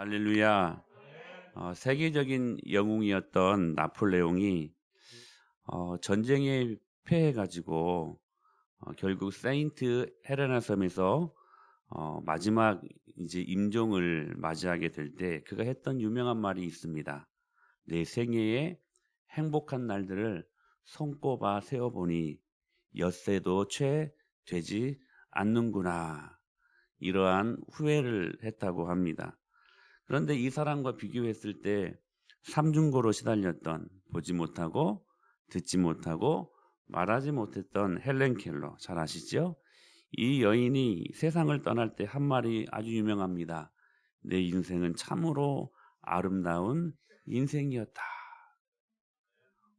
할렐루야. 세계적인 영웅이었던 나폴레옹이 전쟁에 패해가지고 결국 세인트 헤레나 섬에서 마지막 이제 임종을 맞이하게 될 때 그가 했던 유명한 말이 있습니다. 내 생애의 행복한 날들을 손꼽아 세어보니 엿새도 채 되지 않는구나. 이러한 후회를 했다고 합니다. 그런데 이 사람과 비교했을 때 삼중고로 시달렸던 보지 못하고 듣지 못하고 말하지 못했던 헬렌 켈러 잘 아시죠? 이 여인이 세상을 떠날 때 한 말이 아주 유명합니다. 내 인생은 참으로 아름다운 인생이었다.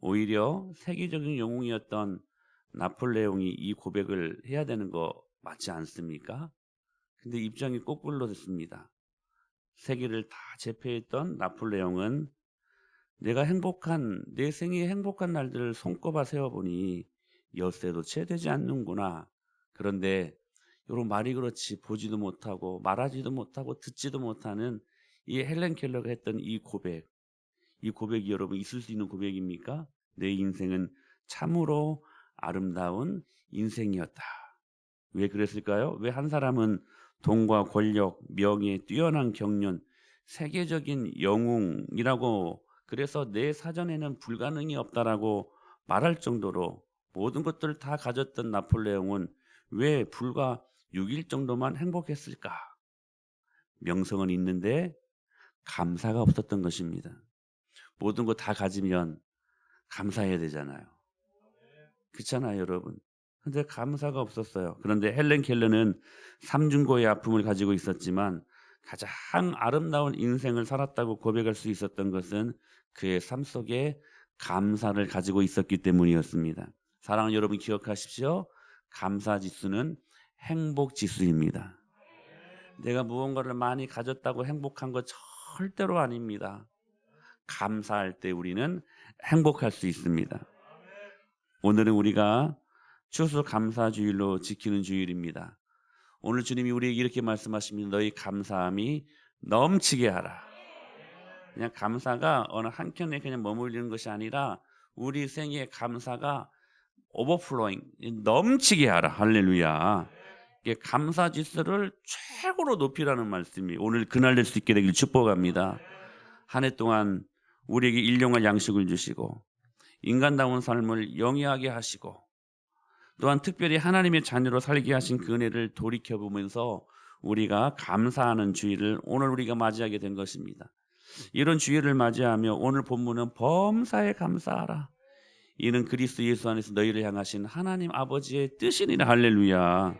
오히려 세계적인 영웅이었던 나폴레옹이 이 고백을 해야 되는 거 맞지 않습니까? 근데 입장이 거꾸로 됐습니다. 세계를 다 제패했던 나폴레옹은 내 생의 행복한 날들을 손꼽아 세어보니 엿새도 채 되지 않는구나. 그런데 요런 말이 그렇지 보지도 못하고 말하지도 못하고 듣지도 못하는 이 헬렌 켈러가 했던 이 고백이 여러분 있을 수 있는 고백입니까? 내 인생은 참으로 아름다운 인생이었다. 왜 그랬을까요? 왜 한 사람은 돈과 권력, 명예, 뛰어난 경륜, 세계적인 영웅이라고 그래서 내 사전에는 불가능이 없다라고 말할 정도로 모든 것들을 다 가졌던 나폴레옹은 왜 불과 6일 정도만 행복했을까? 명성은 있는데 감사가 없었던 것입니다. 모든 거 다 가지면 감사해야 되잖아요. 그렇잖아요, 여러분. 근데 감사가 없었어요. 그런데 헬렌 켈러는 삼중고의 아픔을 가지고 있었지만 가장 아름다운 인생을 살았다고 고백할 수 있었던 것은 그의 삶 속에 감사를 가지고 있었기 때문이었습니다. 사랑하는 여러분 기억하십시오. 감사 지수는 행복 지수입니다. 내가 무언가를 많이 가졌다고 행복한 것 절대로 아닙니다. 감사할 때 우리는 행복할 수 있습니다. 오늘은 우리가 추수감사주일로 지키는 주일입니다. 오늘 주님이 우리에게 이렇게 말씀하십니다. 너희 감사함이 넘치게 하라. 그냥 감사가 어느 한켠에 그냥 머물리는 것이 아니라 우리 생의 감사가 오버플로잉 넘치게 하라. 할렐루야. 이게 감사 지수를 최고로 높이라는 말씀이 오늘 그날 될 수 있게 되길 축복합니다. 한 해 동안 우리에게 일용할 양식을 주시고 인간다운 삶을 영위하게 하시고 또한 특별히 하나님의 자녀로 살게 하신 그 은혜를 돌이켜보면서 우리가 감사하는 주일을 오늘 우리가 맞이하게 된 것입니다. 이런 주일을 맞이하며 오늘 본문은 범사에 감사하라. 이는 그리스도 예수 안에서 너희를 향하신 하나님 아버지의 뜻이니라. 할렐루야.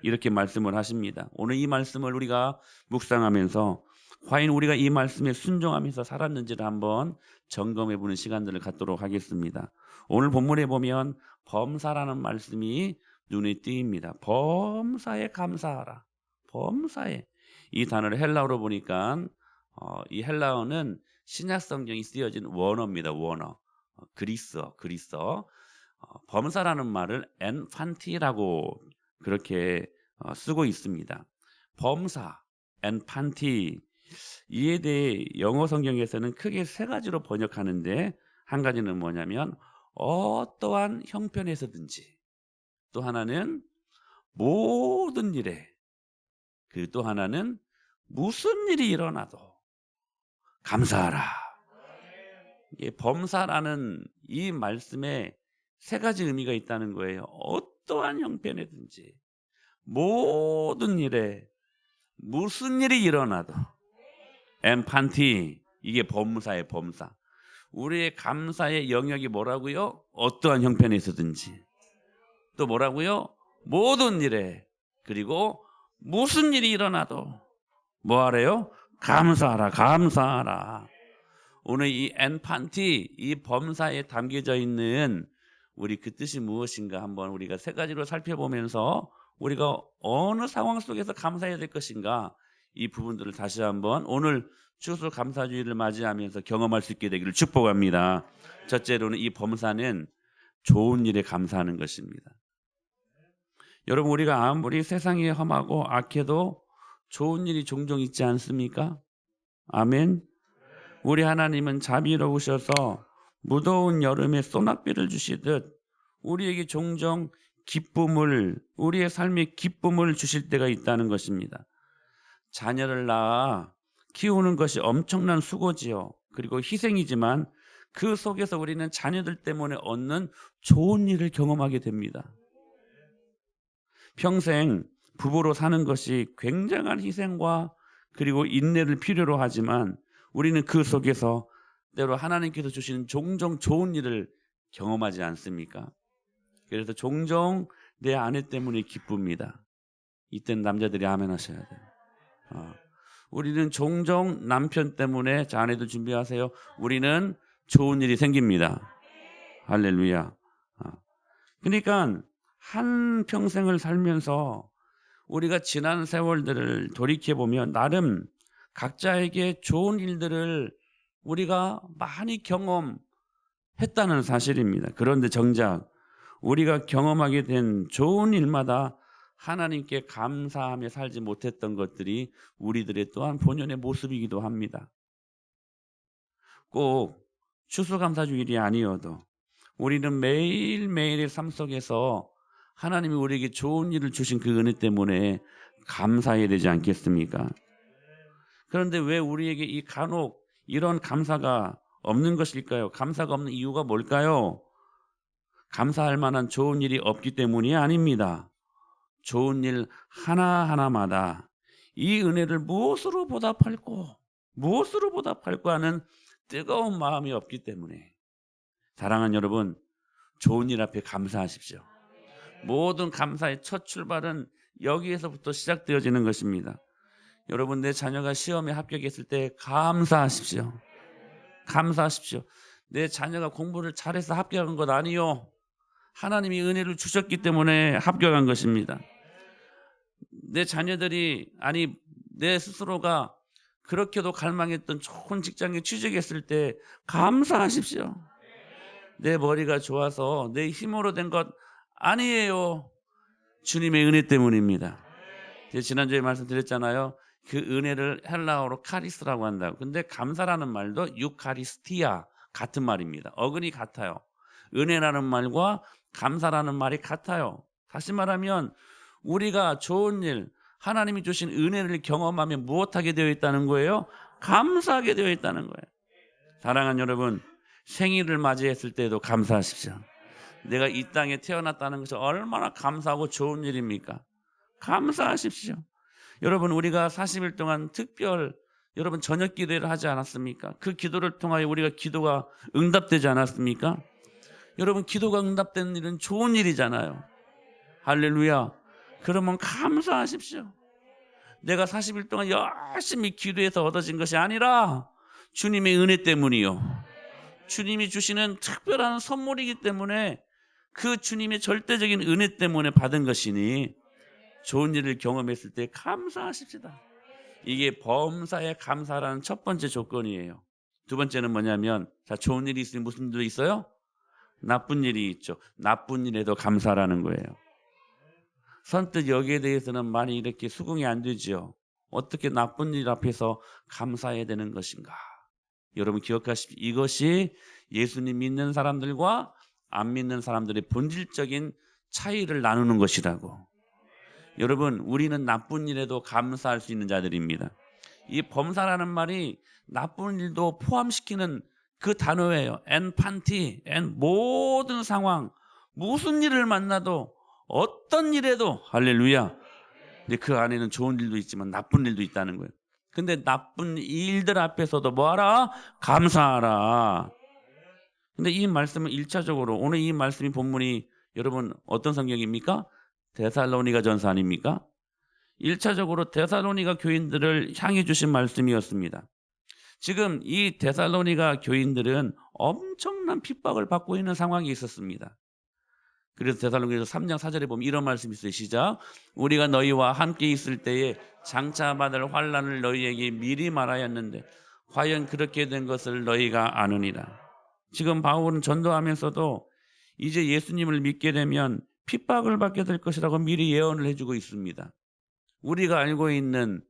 이렇게 말씀을 하십니다. 오늘 이 말씀을 우리가 묵상하면서 과연 우리가 이 말씀에 순종하면서 살았는지를 한번 점검해보는 시간들을 갖도록 하겠습니다. 오늘 본문에 보면 범사라는 말씀이 눈에 띄입니다. 범사에 감사하라. 범사에. 이 단어를 헬라어로 보니까 이 헬라어는 신약 성경이 쓰여진 원어입니다. 원어. 그리스어. 범사라는 말을 엔판티라고 그렇게 쓰고 있습니다. 범사, 엔판티 이에 대해 영어 성경에서는 크게 세 가지로 번역하는데 한 가지는 뭐냐면 어떠한 형편에서든지, 또 하나는 모든 일에, 그리고 또 하나는 무슨 일이 일어나도 감사하라. 이게 범사라는 이 말씀에 세 가지 의미가 있다는 거예요. 어떠한 형편에든지 모든 일에 무슨 일이 일어나도 엠판티 이게 범사의 범사. 우리의 감사의 영역이 뭐라고요? 어떠한 형편에서든지 또 뭐라고요? 모든 일에 그리고 무슨 일이 일어나도 뭐 하래요? 감사하라 감사하라. 오늘 이 엔판티 이 범사에 담겨져 있는 우리 그 뜻이 무엇인가 한번 우리가 세 가지로 살펴보면서 우리가 어느 상황 속에서 감사해야 될 것인가 이 부분들을 다시 한번 오늘 추수감사주의를 맞이하면서 경험할 수 있게 되기를 축복합니다. 첫째로는 이 범사는 좋은 일에 감사하는 것입니다. 여러분 우리가 아무리 세상이 험하고 악해도 좋은 일이 종종 있지 않습니까? 아멘. 우리 하나님은 자비로우셔서 무더운 여름에 소낙비를 주시듯 우리에게 종종 기쁨을, 우리의 삶의 기쁨을 주실 때가 있다는 것입니다. 자녀를 낳아 키우는 것이 엄청난 수고지요. 그리고 희생이지만 그 속에서 우리는 자녀들 때문에 얻는 좋은 일을 경험하게 됩니다. 평생 부부로 사는 것이 굉장한 희생과 그리고 인내를 필요로 하지만 우리는 그 속에서 때로 하나님께서 주시는 종종 좋은 일을 경험하지 않습니까? 그래서 종종 내 아내 때문에 기쁩니다. 이땐 남자들이 아멘 하셔야 돼요. 우리는 종종 남편 때문에, 자, 아내도 준비하세요. 우리는 좋은 일이 생깁니다. 할렐루야. 그러니까 한 평생을 살면서 우리가 지난 세월들을 돌이켜보면 나름 각자에게 좋은 일들을 우리가 많이 경험했다는 사실입니다. 그런데 정작 우리가 경험하게 된 좋은 일마다 하나님께 감사하며 살지 못했던 것들이 우리들의 또한 본연의 모습이기도 합니다. 꼭 추수감사주일이 아니어도 우리는 매일매일의 삶 속에서 하나님이 우리에게 좋은 일을 주신 그 은혜 때문에 감사해야 되지 않겠습니까? 그런데 왜 우리에게 이 간혹 이런 감사가 없는 것일까요? 감사가 없는 이유가 뭘까요? 감사할 만한 좋은 일이 없기 때문이 아닙니다. 좋은 일 하나하나마다 이 은혜를 무엇으로 보답할까 하는 뜨거운 마음이 없기 때문에. 사랑하는 여러분, 좋은 일 앞에 감사하십시오. 모든 감사의 첫 출발은 여기에서부터 시작되어지는 것입니다. 여러분, 내 자녀가 시험에 합격했을 때 감사하십시오. 감사하십시오. 내 자녀가 공부를 잘해서 합격한 것 아니요, 하나님이 은혜를 주셨기 때문에 합격한 것입니다. 내 자녀들이, 아니 내 스스로가 그렇게도 갈망했던 좋은 직장에 취직했을 때 감사하십시오. 내 머리가 좋아서 내 힘으로 된 것 아니에요. 주님의 은혜 때문입니다. 제가 지난주에 말씀드렸잖아요. 그 은혜를 헬라어로 카리스라고 한다고. 근데 감사라는 말도 유카리스티아 같은 말입니다. 어근이 같아요. 은혜라는 말과 감사라는 말이 같아요. 다시 말하면 우리가 좋은 일, 하나님이 주신 은혜를 경험하면 무엇하게 되어 있다는 거예요? 감사하게 되어 있다는 거예요. 사랑하는 여러분, 생일을 맞이했을 때도 감사하십시오. 내가 이 땅에 태어났다는 것이 얼마나 감사하고 좋은 일입니까? 감사하십시오. 여러분, 우리가 40일 동안 여러분 저녁 기도를 하지 않았습니까? 그 기도를 통하여 우리가 기도가 응답되지 않았습니까? 여러분, 기도가 응답되는 일은 좋은 일이잖아요. 할렐루야. 그러면 감사하십시오. 내가 40일 동안 열심히 기도해서 얻어진 것이 아니라 주님의 은혜 때문이요, 주님이 주시는 특별한 선물이기 때문에, 그 주님의 절대적인 은혜 때문에 받은 것이니 좋은 일을 경험했을 때 감사하십시다. 이게 범사에 감사라는 첫 번째 조건이에요. 두 번째는 뭐냐면, 자, 좋은 일이 있으면 무슨 일도 있어요? 나쁜 일이 있죠. 나쁜 일에도 감사라는 거예요. 선뜻 여기에 대해서는 많이 이렇게 수긍이 안 되죠. 어떻게 나쁜 일 앞에서 감사해야 되는 것인가? 여러분 기억하십시오. 이것이 예수님 믿는 사람들과 안 믿는 사람들의 본질적인 차이를 나누는 것이라고. 여러분, 우리는 나쁜 일에도 감사할 수 있는 자들입니다. 이 범사라는 말이 나쁜 일도 포함시키는 그 단어예요. 엔판티, 모든 상황, 무슨 일을 만나도, 어떤 일에도, 할렐루야. 근데 그 안에는 좋은 일도 있지만 나쁜 일도 있다는 거예요. 근데 나쁜 일들 앞에서도 뭐하라? 감사하라. 근데 이 말씀은 1차적으로, 오늘 이 말씀이 본문이 여러분 어떤 성경입니까? 데살로니가 전서 아닙니까? 1차적으로 데살로니가 교인들을 향해 주신 말씀이었습니다. 지금 이 데살로니가 교인들은 엄청난 핍박을 받고 있는 상황이 있었습니다. 그래서 데살로니가서 3장 4절에 보면 이런 말씀이 있어요. 시작. 우리가 너희와 함께 있을 때에 장차 받을 환난을 너희에게 미리 말하였는데 과연 그렇게 된 것을 너희가 아느니라. 지금 바울은 전도하면서도 이제 예수님을 믿게 되면 핍박을 받게 될 것이라고 미리 예언을 해주고 있습니다. 우리가 알고 있는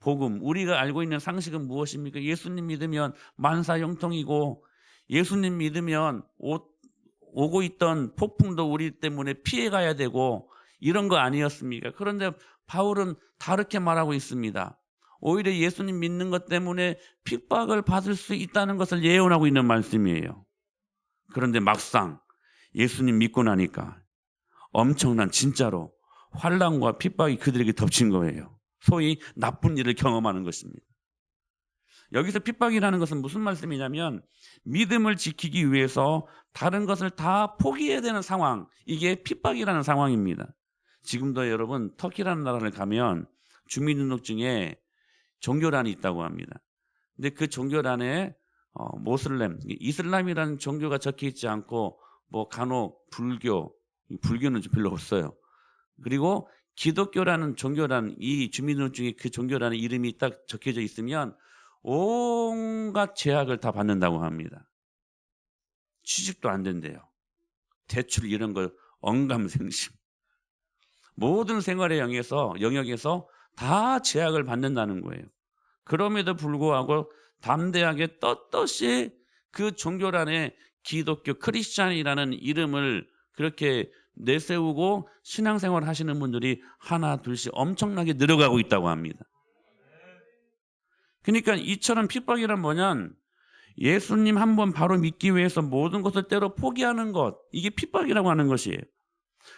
복음, 우리가 알고 있는 상식은 무엇입니까? 예수님 믿으면 만사형통이고, 예수님 믿으면 오고 있던 폭풍도 우리 때문에 피해가야 되고, 이런 거 아니었습니까? 그런데 바울은 다르게 말하고 있습니다. 오히려 예수님 믿는 것 때문에 핍박을 받을 수 있다는 것을 예언하고 있는 말씀이에요. 그런데 막상 예수님 믿고 나니까 엄청난 진짜로 환난과 핍박이 그들에게 덮친 거예요. 소위 나쁜 일을 경험하는 것입니다. 여기서 핍박이라는 것은 무슨 말씀이냐면 믿음을 지키기 위해서 다른 것을 다 포기해야 되는 상황, 이게 핍박이라는 상황입니다. 지금도 여러분 터키라는 나라를 가면 주민등록증에 종교란이 있다고 합니다. 근데 그 종교란에 모슬렘, 이슬람이라는 종교가 적혀 있지 않고 뭐 간혹 불교는 별로 없어요. 그리고 기독교라는 종교란, 이 주민등록증에 그 종교라는 이름이 딱 적혀져 있으면 온갖 제약을 다 받는다고 합니다. 취직도 안 된대요. 대출 이런 거 언감생심. 모든 생활의 영역에서 다 제약을 받는다는 거예요. 그럼에도 불구하고 담대하게 떳떳이 그 종교란에 기독교 크리스찬이라는 이름을 그렇게 내세우고 신앙생활 하시는 분들이 하나 둘씩 엄청나게 늘어가고 있다고 합니다. 그러니까 이처럼 핍박이란 뭐냐면 예수님 한 번 바로 믿기 위해서 모든 것을 때로 포기하는 것, 이게 핍박이라고 하는 것이에요.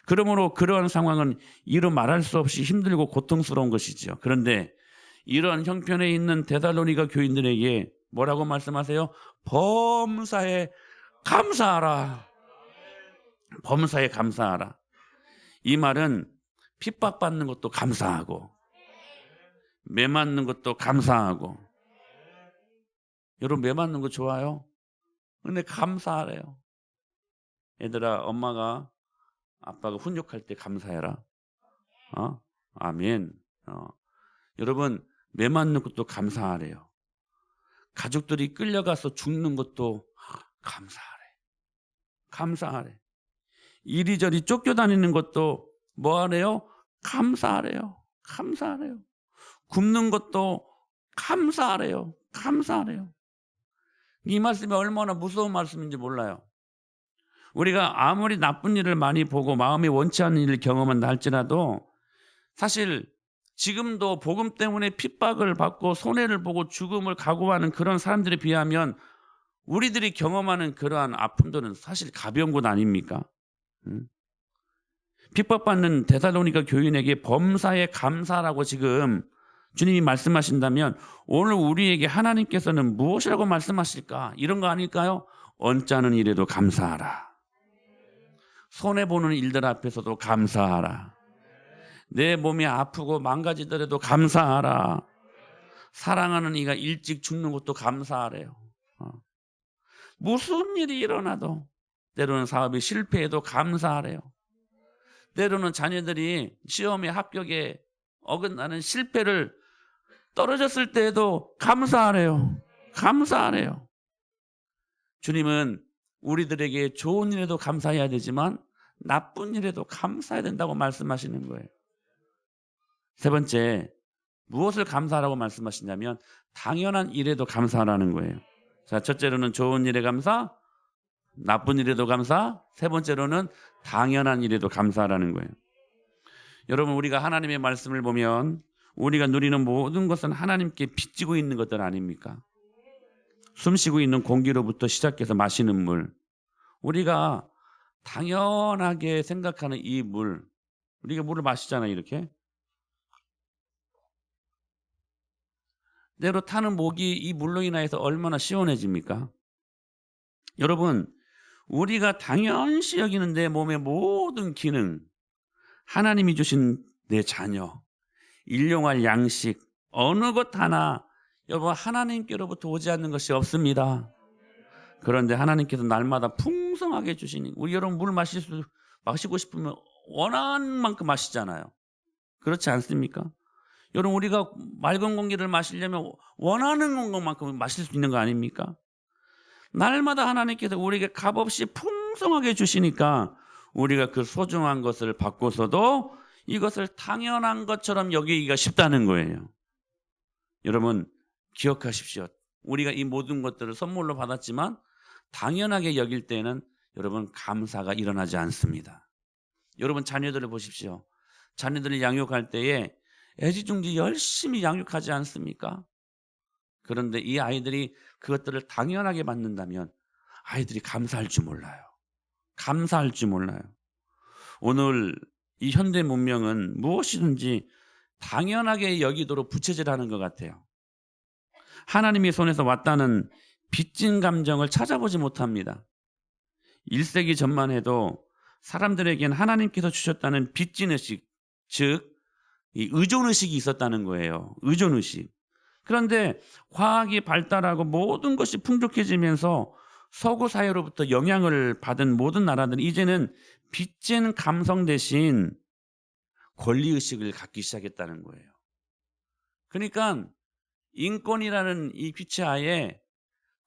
그러므로 그러한 상황은 이루 말할 수 없이 힘들고 고통스러운 것이죠. 그런데 이러한 형편에 있는 데살로니가 교인들에게 뭐라고 말씀하세요? 범사에 감사하라. 범사에 감사하라. 이 말은 핍박받는 것도 감사하고 매 맞는 것도 감사하고. 여러분 매 맞는 거 좋아요? 근데 감사하래요. 얘들아, 엄마가 아빠가 훈육할 때 감사해라. 아멘. 여러분 매 맞는 것도 감사하래요. 가족들이 끌려가서 죽는 것도 감사하래. 이리저리 쫓겨다니는 것도 뭐하래요? 감사하래요. 굶는 것도 감사하래요. 이 말씀이 얼마나 무서운 말씀인지 몰라요. 우리가 아무리 나쁜 일을 많이 보고 마음이 원치 않는 일을 경험한다 할지라도 사실 지금도 복음 때문에 핍박을 받고 손해를 보고 죽음을 각오하는 그런 사람들에 비하면 우리들이 경험하는 그러한 아픔들은 사실 가벼운 것 아닙니까? 핍박받는 데살로니가 교인에게 범사에 감사라고 지금 주님이 말씀하신다면 오늘 우리에게 하나님께서는 무엇이라고 말씀하실까? 이런 거 아닐까요? 언짢은 일에도 감사하라. 손해보는 일들 앞에서도 감사하라. 내 몸이 아프고 망가지더라도 감사하라. 사랑하는 이가 일찍 죽는 것도 감사하래요. 무슨 일이 일어나도 때로는 사업이 실패해도 감사하래요. 때로는 자녀들이 시험에 합격에 어긋나는 실패를 떨어졌을 때에도 감사하래요. 주님은 우리들에게 좋은 일에도 감사해야 되지만 나쁜 일에도 감사해야 된다고 말씀하시는 거예요. 세 번째, 무엇을 감사하라고 말씀하시냐면 당연한 일에도 감사하라는 거예요. 자, 첫째로는 좋은 일에 감사, 나쁜 일에도 감사, 세 번째로는 당연한 일에도 감사하라는 거예요. 여러분, 우리가 하나님의 말씀을 보면 우리가 누리는 모든 것은 하나님께 빚지고 있는 것들 아닙니까? 숨쉬고 있는 공기로부터 시작해서 마시는 물, 우리가 당연하게 생각하는 이 물, 우리가 물을 마시잖아요. 이렇게 때로 타는 목이 이 물로 인하여서 얼마나 시원해집니까? 여러분, 우리가 당연시 여기는 내 몸의 모든 기능, 하나님이 주신 내 자녀, 일용할 양식, 어느 것 하나 여러분 하나님께로부터 오지 않는 것이 없습니다. 그런데 하나님께서 날마다 풍성하게 주시니 우리 여러분 물 마시고 싶으면 원하는 만큼 마시잖아요. 그렇지 않습니까? 여러분 우리가 맑은 공기를 마시려면 원하는 것만큼 마실 수 있는 거 아닙니까? 날마다 하나님께서 우리에게 값없이 풍성하게 주시니까 우리가 그 소중한 것을 받고서도 이것을 당연한 것처럼 여기기가 쉽다는 거예요. 여러분 기억하십시오. 우리가 이 모든 것들을 선물로 받았지만 당연하게 여길 때는 여러분 감사가 일어나지 않습니다. 여러분 자녀들을 보십시오. 자녀들을 양육할 때에 애지중지 열심히 양육하지 않습니까? 그런데 이 아이들이 그것들을 당연하게 받는다면 아이들이 감사할 줄 몰라요. 감사할 줄 몰라요. 오늘 이 현대 문명은 무엇이든지 당연하게 여기도록 부채질하는 것 같아요. 하나님의 손에서 왔다는 빚진 감정을 찾아보지 못합니다. 1세기 전만 해도 사람들에겐 하나님께서 주셨다는 빚진 의식, 즉 이 의존의식이 있었다는 거예요. 의존의식. 그런데 과학이 발달하고 모든 것이 풍족해지면서 서구 사회로부터 영향을 받은 모든 나라들은 이제는 빚진 감성 대신 권리의식을 갖기 시작했다는 거예요. 그러니까 인권이라는 이 빛의 하에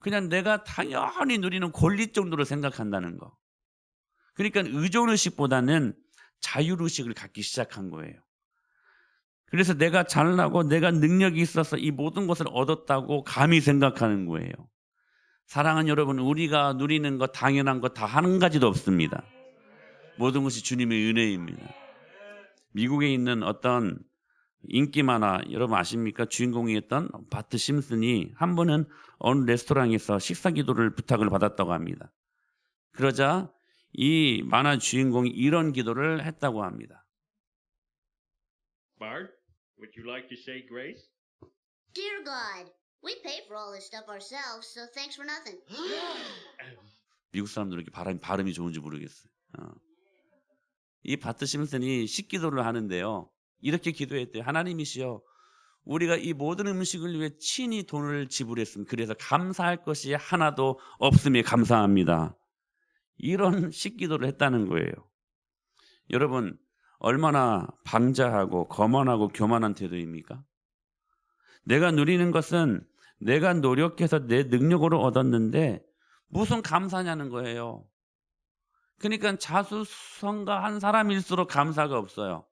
그냥 내가 당연히 누리는 권리 정도로 생각한다는 거. 그러니까 의존의식보다는 자율의식을 갖기 시작한 거예요. 그래서 내가 잘나고 내가 능력이 있어서 이 모든 것을 얻었다고 감히 생각하는 거예요. 사랑하는 여러분, 우리가 누리는 것 당연한 것 다 한 가지도 없습니다. 모든 것이 주님의 은혜입니다. 미국에 있는 어떤 인기 만화 여러분 아십니까? 주인공이었던 바트 심슨이 한 번은 어느 레스토랑에서 식사 기도를 부탁을 받았다고 합니다. 그러자 이 만화 주인공이 이런 기도를 했다고 합니다. Bart, would you like to say grace? Dear God, we pay for all this stuff ourselves, so thanks for nothing. 미국 사람들은 이렇게 발음이 좋은지 모르겠어요. 이 바트 심슨이 식기도를 하는데요. 이렇게 기도했대요. 하나님이시여, 우리가 이 모든 음식을 위해 친히 돈을 지불했습니다. 그래서 감사할 것이 하나도 없음에 감사합니다. 이런 식기도를 했다는 거예요. 여러분, 얼마나 방자하고 거만하고 교만한 태도입니까? 내가 누리는 것은 내가 노력해서 내 능력으로 얻었는데 무슨 감사냐는 거예요. 그러니까 자수성가한 사람일수록 감사가 없어요.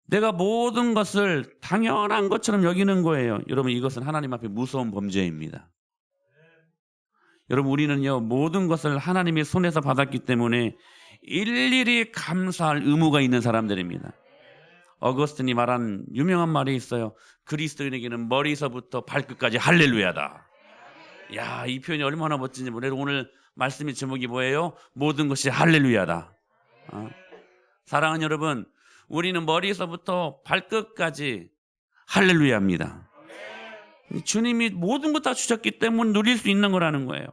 내가 모든 것을 당연한 것처럼 여기는 거예요. 여러분, 이것은 하나님 앞에 무서운 범죄입니다. 여러분, 우리는요 모든 것을 하나님의 손에서 받았기 때문에 일일이 감사할 의무가 있는 사람들입니다. 어거스틴이 말한 유명한 말이 있어요. 그리스도인에게는 머리서부터 발끝까지 할렐루야다. 야, 이 표현이 얼마나 멋진지 모르겠어요. 오늘 말씀의 제목이 뭐예요? 모든 것이 할렐루야다. 사랑하는 여러분, 우리는 머리서부터 발끝까지 할렐루야입니다. 주님이 모든 것 다 주셨기 때문에 누릴 수 있는 거라는 거예요.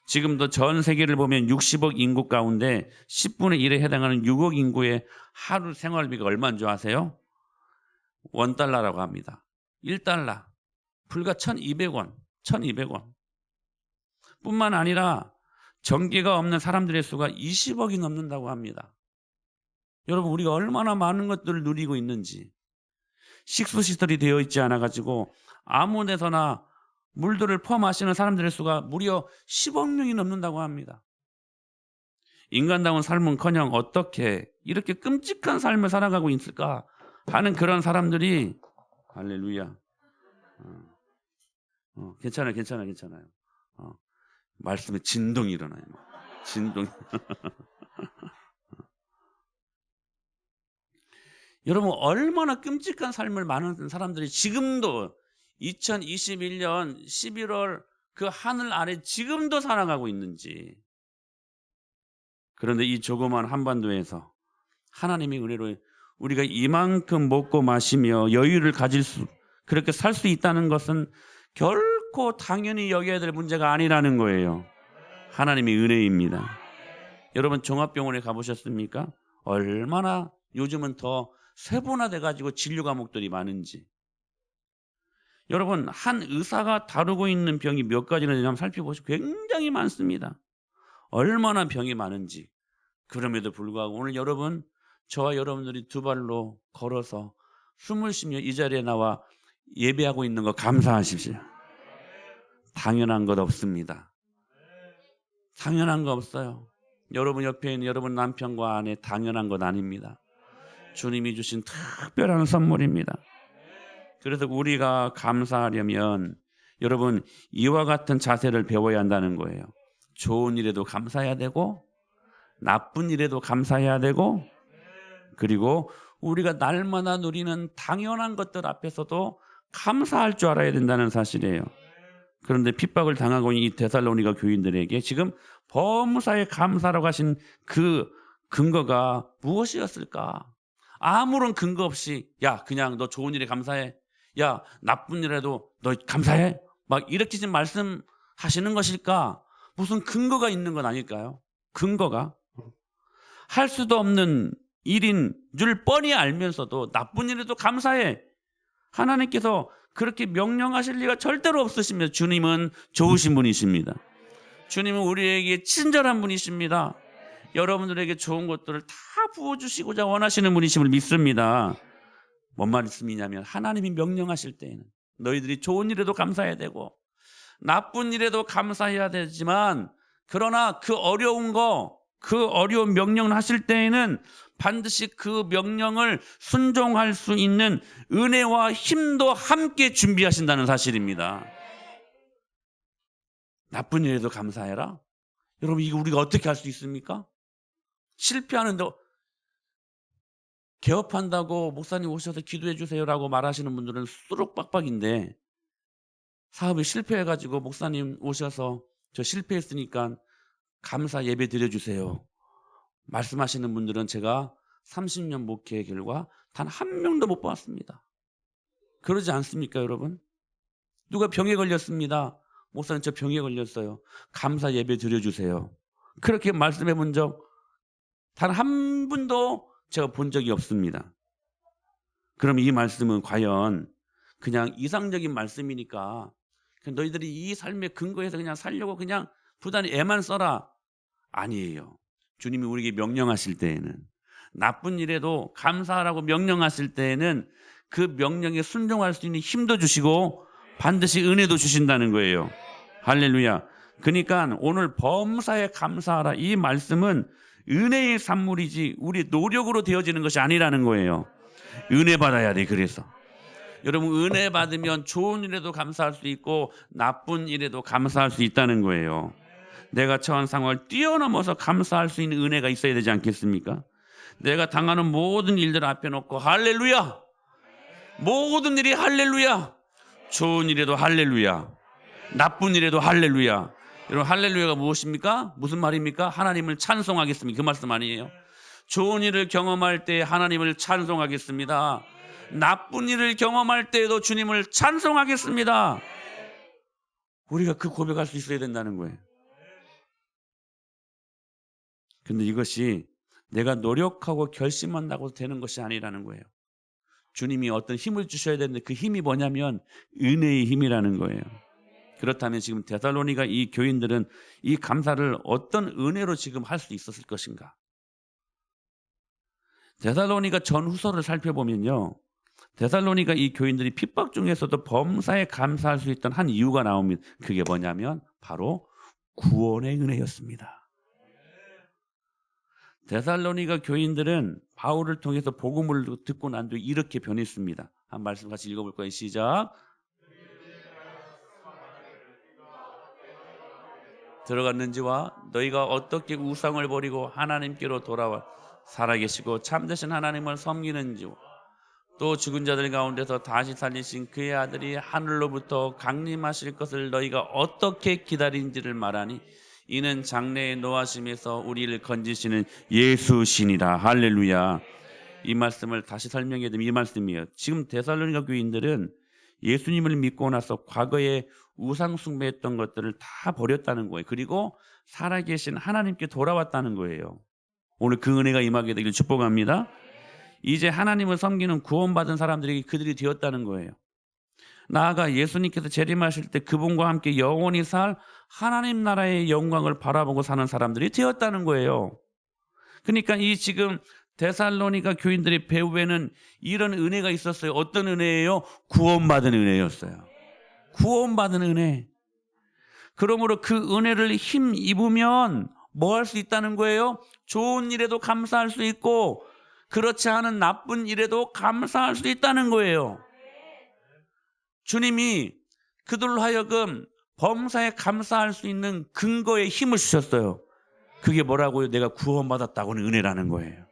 지금도 전 세계를 보면 60억 인구 가운데 10분의 1에 해당하는 6억 인구의 하루 생활비가 얼마인 줄 아세요? $1라고 합니다. 1달러. 불과 1,200원. 1,200원. 뿐만 아니라 전기가 없는 사람들의 수가 20억이 넘는다고 합니다. 여러분, 우리가 얼마나 많은 것들을 누리고 있는지. 식수시설이 되어 있지 않아가지고 아무 데서나 물들을 퍼마시는 사람들의 수가 무려 10억 명이 넘는다고 합니다. 인간다운 삶은커녕 어떻게 이렇게 끔찍한 삶을 살아가고 있을까 하는 그런 사람들이 할렐루야. 괜찮아요. 말씀에 진동이 일어나요. 진동. 여러분, 얼마나 끔찍한 삶을 많은 사람들이 지금도 2021년 11월 그 하늘 아래 지금도 살아가고 있는지. 그런데 이 조그만 한반도에서 하나님의 은혜로 우리가 이만큼 먹고 마시며 여유를 가질 수, 그렇게 살 수 있다는 것은 결코 당연히 여겨야 될 문제가 아니라는 거예요. 하나님의 은혜입니다. 여러분, 종합병원에 가보셨습니까? 얼마나 요즘은 더 세분화돼 가지고 진료 과목들이 많은지. 여러분, 한 의사가 다루고 있는 병이 몇 가지나 되냐면 살펴보시고 굉장히 많습니다. 얼마나 병이 많은지. 그럼에도 불구하고 오늘 여러분, 저와 여러분들이 두 발로 걸어서 숨을 쉬며 이 자리에 나와 예배하고 있는 거 감사하십시오. 당연한 것 없습니다. 당연한 거 없어요. 여러분 옆에 있는 여러분 남편과 아내 당연한 것 아닙니다. 주님이 주신 특별한 선물입니다. 그래서 우리가 감사하려면 여러분 이와 같은 자세를 배워야 한다는 거예요. 좋은 일에도 감사해야 되고 나쁜 일에도 감사해야 되고 그리고 우리가 날마다 누리는 당연한 것들 앞에서도 감사할 줄 알아야 된다는 사실이에요. 그런데 핍박을 당하고 있는 이 데살로니가 교인들에게 지금 범사에 감사라고 하신 그 근거가 무엇이었을까? 아무런 근거 없이 야 그냥 너 좋은 일에 감사해. 야 나쁜 일에도 너 감사해. 막 이렇게 지금 말씀하시는 것일까? 무슨 근거가 있는 건 아닐까요? 근거가 할 수도 없는 일인 줄 뻔히 알면서도 나쁜 일에도 감사해. 하나님께서 그렇게 명령하실 리가 절대로 없으십니다. 주님은 좋으신 분이십니다. 주님은 우리에게 친절한 분이십니다. 여러분들에게 좋은 것들을 다 부어주시고자 원하시는 분이심을 믿습니다. 뭔 말씀이냐면 하나님이 명령하실 때에는 너희들이 좋은 일에도 감사해야 되고 나쁜 일에도 감사해야 되지만 그러나 그 어려운 명령을 하실 때에는 반드시 그 명령을 순종할 수 있는 은혜와 힘도 함께 준비하신다는 사실입니다. 나쁜 일에도 감사해라? 여러분 이거 우리가 어떻게 할 수 있습니까? 실패하는데 개업한다고 목사님 오셔서 기도해 주세요라고 말하시는 분들은 수록 빡빡인데 사업이 실패해가지고 목사님 오셔서 저 실패했으니까 감사 예배 드려주세요 말씀하시는 분들은 제가 30년 목회의 결과 단 한 명도 못 봤습니다. 그러지 않습니까 여러분? 누가 병에 걸렸습니다. 목사님 저 병에 걸렸어요. 감사 예배 드려주세요. 그렇게 말씀해 본 적 단 한 분도 제가 본 적이 없습니다. 그럼 이 말씀은 과연 그냥 이상적인 말씀이니까 너희들이 이 삶의 근거에서 그냥 살려고 그냥 부단히 애만 써라. 아니에요. 주님이 우리에게 명령하실 때에는 나쁜 일에도 감사하라고 명령하실 때에는 그 명령에 순종할 수 있는 힘도 주시고 반드시 은혜도 주신다는 거예요. 할렐루야. 그러니까 오늘 범사에 감사하라 이 말씀은 은혜의 산물이지 우리 노력으로 되어지는 것이 아니라는 거예요. 은혜 받아야 돼. 그래서 여러분 은혜 받으면 좋은 일에도 감사할 수 있고 나쁜 일에도 감사할 수 있다는 거예요. 내가 처한 상황을 뛰어넘어서 감사할 수 있는 은혜가 있어야 되지 않겠습니까? 내가 당하는 모든 일들 앞에 놓고 할렐루야. 모든 일이 할렐루야. 좋은 일에도 할렐루야. 나쁜 일에도 할렐루야. 여러분 할렐루야가 무엇입니까? 무슨 말입니까? 하나님을 찬송하겠습니다. 그 말씀 아니에요? 좋은 일을 경험할 때 하나님을 찬송하겠습니다. 나쁜 일을 경험할 때에도 주님을 찬송하겠습니다. 우리가 그 고백할 수 있어야 된다는 거예요. 근데 이것이 내가 노력하고 결심한다고 되는 것이 아니라는 거예요. 주님이 어떤 힘을 주셔야 되는데 그 힘이 뭐냐면 은혜의 힘이라는 거예요. 그렇다면 지금 데살로니가 이 교인들은 이 감사를 어떤 은혜로 지금 할 수 있었을 것인가? 데살로니가 전후서를 살펴보면요. 데살로니가 이 교인들이 핍박 중에서도 범사에 감사할 수 있던 한 이유가 나옵니다. 그게 뭐냐면 바로 구원의 은혜였습니다. 데살로니가 교인들은 바울을 통해서 복음을 듣고 난 뒤에 이렇게 변했습니다. 한 말씀 같이 읽어볼 거예요. 시작. 들어갔는지와 너희가 어떻게 우상을 버리고 하나님께로 돌아와 살아계시고 참되신 하나님을 섬기는지와 또 죽은 자들 가운데서 다시 살리신 그의 아들이 하늘로부터 강림하실 것을 너희가 어떻게 기다린지를 말하니 이는 장래의 노하심에서 우리를 건지시는 예수시니라. 할렐루야. 이 말씀을 다시 설명해 드리면 이 말씀이에요. 지금 데살로니가 교인들은 예수님을 믿고 나서 과거에 우상 숭배했던 것들을 다 버렸다는 거예요. 그리고 살아계신 하나님께 돌아왔다는 거예요. 오늘 그 은혜가 임하게 되길 축복합니다. 이제 하나님을 섬기는 구원받은 사람들이 그들이 되었다는 거예요. 나아가 예수님께서 재림하실 때 그분과 함께 영원히 살 하나님 나라의 영광을 바라보고 사는 사람들이 되었다는 거예요. 그러니까 이 지금 데살로니가 교인들의 배후에는 이런 은혜가 있었어요. 어떤 은혜예요? 구원받은 은혜였어요. 구원받은 은혜. 그러므로 그 은혜를 힘입으면 뭐 할 수 있다는 거예요? 좋은 일에도 감사할 수 있고 그렇지 않은 나쁜 일에도 감사할 수 있다는 거예요. 주님이 그들로 하여금 범사에 감사할 수 있는 근거에 힘을 주셨어요. 그게 뭐라고요? 내가 구원받았다고는 은혜라는 거예요.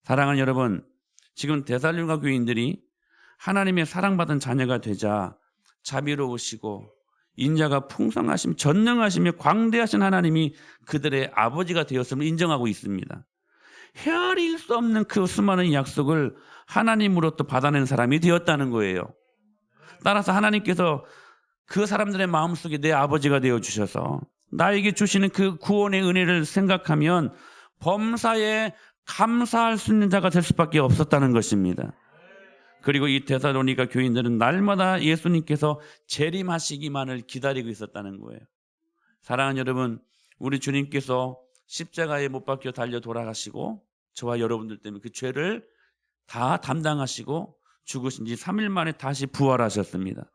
사랑하는 여러분, 지금 데살로니가 교인들이 하나님의 사랑받은 자녀가 되자 자비로우시고 인자가 풍성하심, 전능하시며 광대하신 하나님이 그들의 아버지가 되었음을 인정하고 있습니다. 헤아릴 수 없는 그 수많은 약속을 하나님으로부터 받아낸 사람이 되었다는 거예요. 따라서 하나님께서 그 사람들의 마음속에 내 아버지가 되어주셔서 나에게 주시는 그 구원의 은혜를 생각하면 범사에 감사할 수 있는 자가 될 수밖에 없었다는 것입니다. 그리고 이 데살로니가 교인들은 날마다 예수님께서 재림하시기만을 기다리고 있었다는 거예요. 사랑하는 여러분, 우리 주님께서 십자가에 못 박혀 달려 돌아가시고 저와 여러분들 때문에 그 죄를 다 담당하시고 죽으신 지 3일 만에 다시 부활하셨습니다.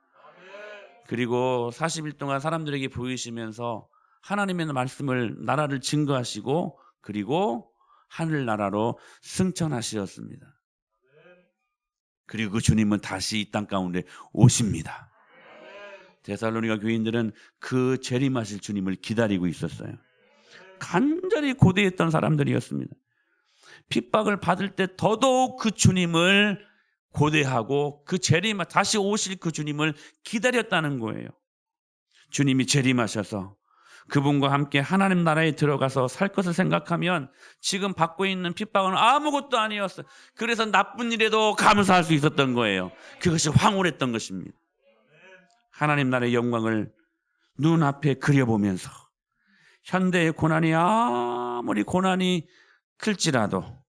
그리고 40일 동안 사람들에게 보이시면서 하나님의 말씀을, 나라를 증거하시고 그리고 하늘나라로 승천하셨습니다. 그리고 그 주님은 다시 이 땅 가운데 오십니다. 데살로니가 교인들은 그 재림하실 주님을 기다리고 있었어요. 간절히 고대했던 사람들이었습니다. 핍박을 받을 때 더더욱 그 주님을 고대하고 그 다시 오실 그 주님을 기다렸다는 거예요. 주님이 재림하셔서 그분과 함께 하나님 나라에 들어가서 살 것을 생각하면 지금 받고 있는 핍박은 아무것도 아니었어요. 그래서 나쁜 일에도 감사할 수 있었던 거예요. 그것이 황홀했던 것입니다. 하나님 나라의 영광을 눈앞에 그려보면서 현대의 고난이 아무리 고난이 클지라도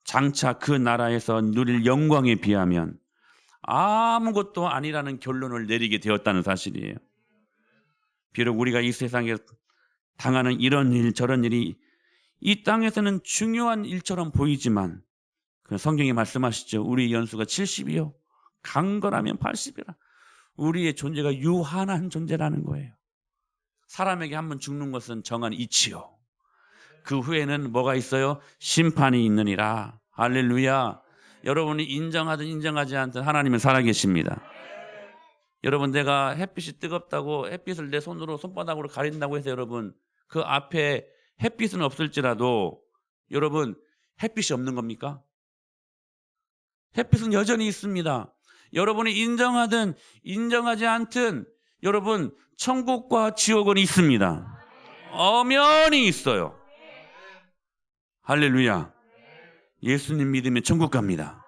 장차 그 나라에서 누릴 영광에 비하면 아무것도 아니라는 결론을 내리게 되었다는 사실이에요. 비록 우리가 이 세상에 당하는 이런 일 저런 일이 이 땅에서는 중요한 일처럼 보이지만 성경이 말씀하시죠. 우리 연수가 70이요 강건하면 80이라. 우리의 존재가 유한한 존재라는 거예요. 사람에게 한번 죽는 것은 정한 이치요. 그 후에는 뭐가 있어요? 심판이 있느니라. 할렐루야. 여러분이 인정하든 인정하지 않든 하나님은 살아계십니다. 여러분, 내가 햇빛이 뜨겁다고 햇빛을 내 손바닥으로 가린다고 해서 여러분 그 앞에 햇빛은 없을지라도 여러분 햇빛이 없는 겁니까? 햇빛은 여전히 있습니다. 여러분이 인정하든 인정하지 않든 여러분 천국과 지옥은 있습니다. 엄연히 있어요. 할렐루야. 예수님 믿으면 천국 갑니다.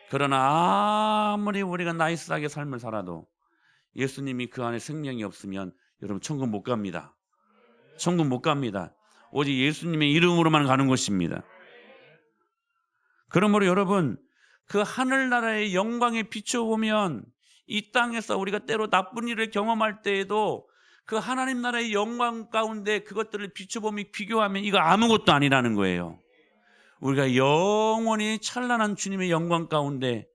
그러나 아무리 우리가 나이스하게 삶을 살아도 예수님이 그 안에 생명이 없으면 여러분 천국 못 갑니다. 천국 못 갑니다. 오직 예수님의 이름으로만 가는 것입니다. 그러므로 여러분 그 하늘나라의 영광에 비춰보면 이 땅에서 우리가 때로 나쁜 일을 경험할 때에도 그 하나님 나라의 영광 가운데 그것들을 비춰보며 비교하면 이거 아무것도 아니라는 거예요. 우리가 영원히 찬란한 주님의 영광 가운데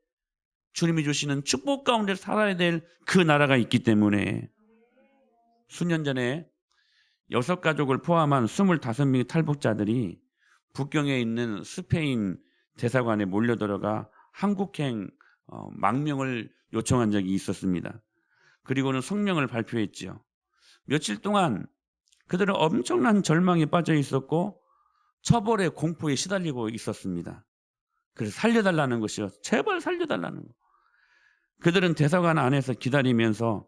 주님이 주시는 축복 가운데 살아야 될 그 나라가 있기 때문에 수년 전에 6가족을 포함한 25명의 탈북자들이 북경에 있는 스페인 대사관에 몰려들어가 한국행 망명을 요청한 적이 있었습니다. 그리고는 성명을 발표했죠. 며칠 동안 그들은 엄청난 절망에 빠져 있었고 처벌의 공포에 시달리고 있었습니다. 그래서 살려달라는 것이요. 제발 살려달라는 거. 그들은 대사관 안에서 기다리면서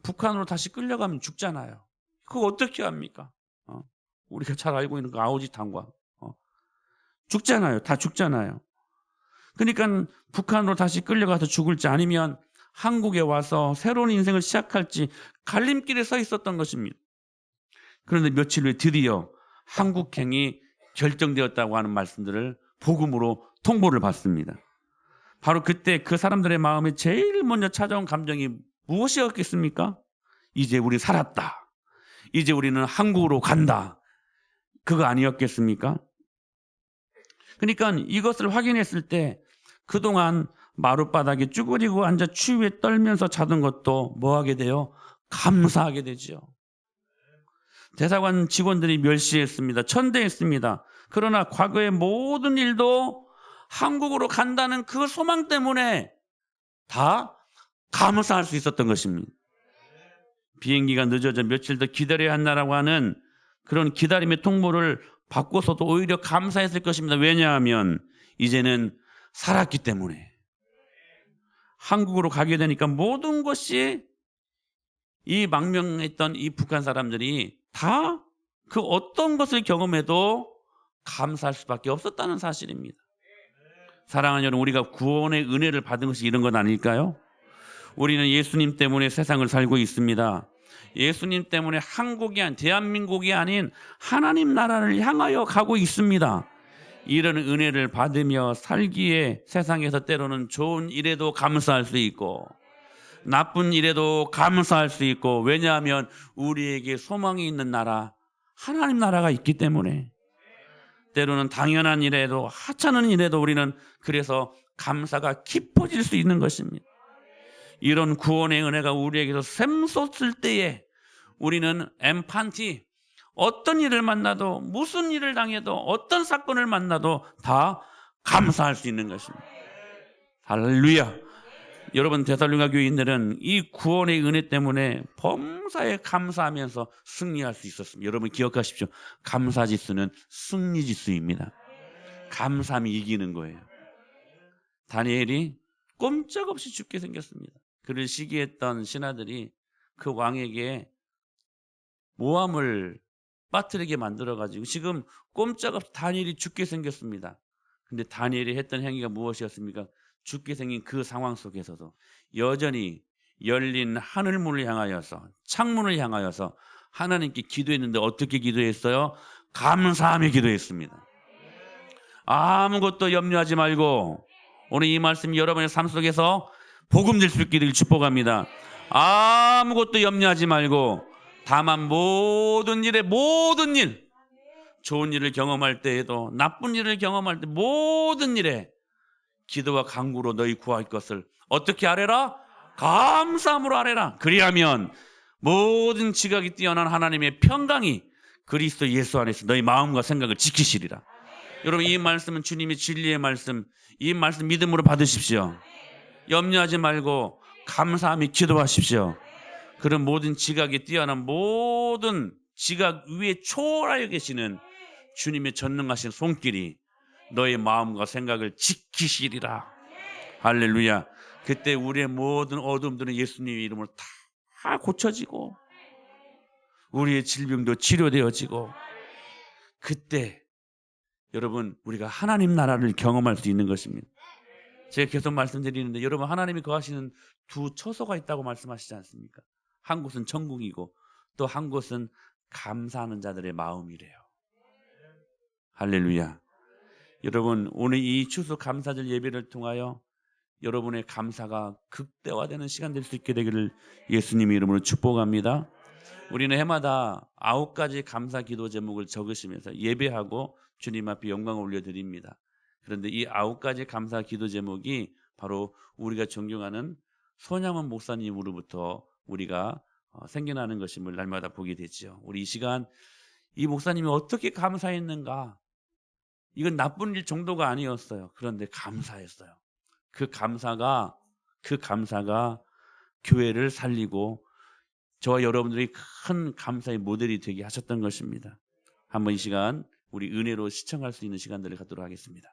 북한으로 다시 끌려가면 죽잖아요. 그거 어떻게 합니까? 우리가 잘 알고 있는 그 아오지탄과 죽잖아요. 다 죽잖아요. 그러니까 북한으로 다시 끌려가서 죽을지 아니면 한국에 와서 새로운 인생을 시작할지 갈림길에 서 있었던 것입니다. 그런데 며칠 후에 드디어 한국행이 결정되었다고 하는 말씀들을 복음으로 통보를 받습니다. 바로 그때 그 사람들의 마음에 제일 먼저 찾아온 감정이 무엇이었겠습니까? 이제 우리 살았다. 이제 우리는 한국으로 간다. 그거 아니었겠습니까? 그러니까 이것을 확인했을 때 그동안 마룻바닥에 쭈그리고 앉아 추위에 떨면서 자던 것도 뭐 하게 돼요? 감사하게 되죠. 대사관 직원들이 멸시했습니다. 천대했습니다. 그러나 과거의 모든 일도 한국으로 간다는 그 소망 때문에 다 감사할 수 있었던 것입니다. 비행기가 늦어져 며칠 더 기다려야 한다라고 하는 그런 기다림의 통보를 받고서도 오히려 감사했을 것입니다. 왜냐하면 이제는 살았기 때문에. 한국으로 가게 되니까 모든 것이 이 망명했던 이 북한 사람들이 다 그 어떤 것을 경험해도 감사할 수밖에 없었다는 사실입니다. 사랑하는 여러분, 우리가 구원의 은혜를 받은 것이 이런 것 아닐까요? 우리는 예수님 때문에 세상을 살고 있습니다. 예수님 때문에 한국이 아닌, 대한민국이 아닌 하나님 나라를 향하여 가고 있습니다. 이런 은혜를 받으며 살기에 세상에서 때로는 좋은 일에도 감사할 수 있고 나쁜 일에도 감사할 수 있고, 왜냐하면 우리에게 소망이 있는 나라, 하나님 나라가 있기 때문에 때로는 당연한 일에도 하찮은 일에도 우리는 그래서 감사가 깊어질 수 있는 것입니다. 이런 구원의 은혜가 우리에게서 샘솟을 때에 우리는 엠판티, 어떤 일을 만나도 무슨 일을 당해도 어떤 사건을 만나도 다 감사할 수 있는 것입니다. 할렐루야. 여러분, 데살로니가 교인들은 이 구원의 은혜 때문에 범사에 감사하면서 승리할 수 있었습니다. 여러분 기억하십시오. 감사지수는 승리지수입니다. 감사함이 이기는 거예요. 다니엘이 꼼짝없이 죽게 생겼습니다. 그를 시기했던 신하들이 그 왕에게 모함을 빠뜨리게 만들어가지고 지금 꼼짝없이 다니엘이 죽게 생겼습니다. 근데 다니엘이 했던 행위가 무엇이었습니까? 죽게 생긴 그 상황 속에서도 여전히 열린 하늘문을 향하여서, 창문을 향하여서 하나님께 기도했는데 어떻게 기도했어요? 감사하며 기도했습니다. 아무것도 염려하지 말고 오늘 이 말씀이 여러분의 삶 속에서 복음될 수 있기를 축복합니다. 아무것도 염려하지 말고 다만 모든 일에, 모든 일, 좋은 일을 경험할 때에도 나쁜 일을 경험할 때 모든 일에 기도와 간구로 너희 구할 것을 어떻게 아뢰라? 감사함으로 아뢰라. 그리하면 모든 지각이 뛰어난 하나님의 평강이 그리스도 예수 안에서 너희 마음과 생각을 지키시리라. 여러분, 이 말씀은 주님의 진리의 말씀, 이 말씀 믿음으로 받으십시오. 염려하지 말고 감사함이 기도하십시오. 그런 모든 지각이 뛰어난 모든 지각 위에 초월하여 계시는 주님의 전능하신 손길이 너의 마음과 생각을 지키시리라. 할렐루야. 그때 우리의 모든 어둠들은 예수님의 이름으로 다 고쳐지고 우리의 질병도 치료되어지고, 그때 여러분 우리가 하나님 나라를 경험할 수 있는 것입니다. 제가 계속 말씀드리는데 여러분, 하나님이 거하시는 두 처소가 있다고 말씀하시지 않습니까? 한 곳은 천국이고 또 한 곳은 감사하는 자들의 마음이래요. 할렐루야. 여러분, 오늘 이 추수 감사절 예배를 통하여 여러분의 감사가 극대화되는 시간 될 수 있게 되기를 예수님의 이름으로 축복합니다. 우리는 해마다 9가지 감사 기도 제목을 적으시면서 예배하고 주님 앞에 영광을 올려드립니다. 그런데 이 9가지 감사 기도 제목이 바로 우리가 존경하는 손양원 목사님으로부터 우리가 생겨나는 것임을 날마다 보게 되죠. 우리 이 시간 이 목사님이 어떻게 감사했는가, 이건 나쁜 일 정도가 아니었어요. 그런데 감사했어요. 그 감사가 교회를 살리고 저와 여러분들이 큰 감사의 모델이 되게 하셨던 것입니다. 한번 이 시간 우리 은혜로 시청할 수 있는 시간들을 갖도록 하겠습니다.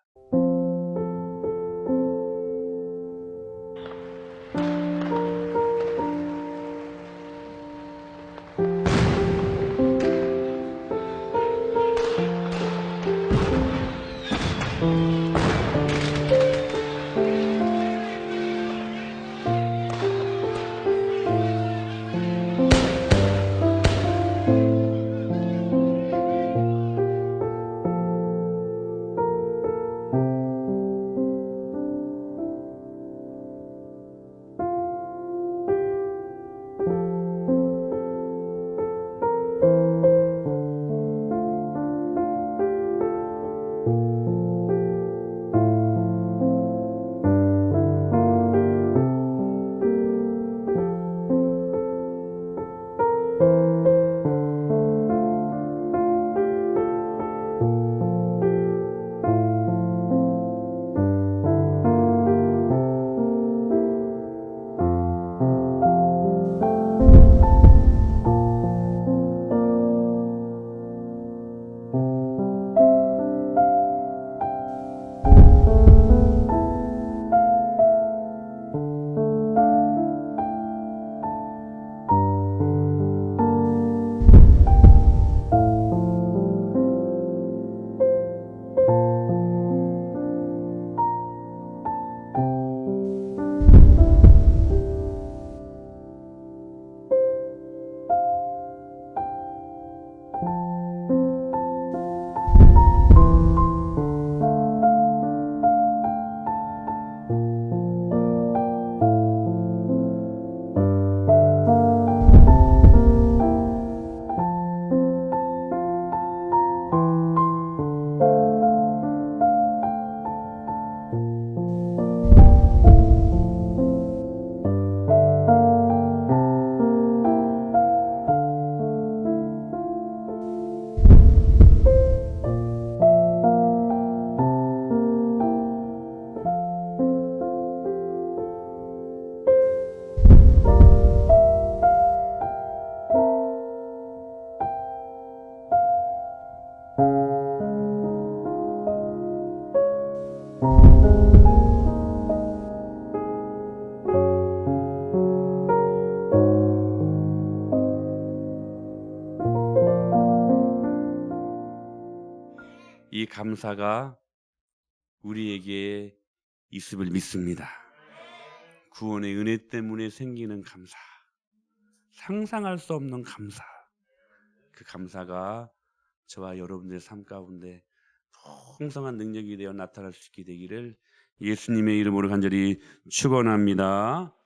감사가 우리에게 있음을 믿습니다. 구원의 은혜 때문에 생기는 감사, 상상할 수 없는 감사, 그 감사가 저와 여러분들의 삶 가운데 풍성한 능력이 되어 나타날 수 있게 되기를 예수님의 이름으로 간절히 축원합니다.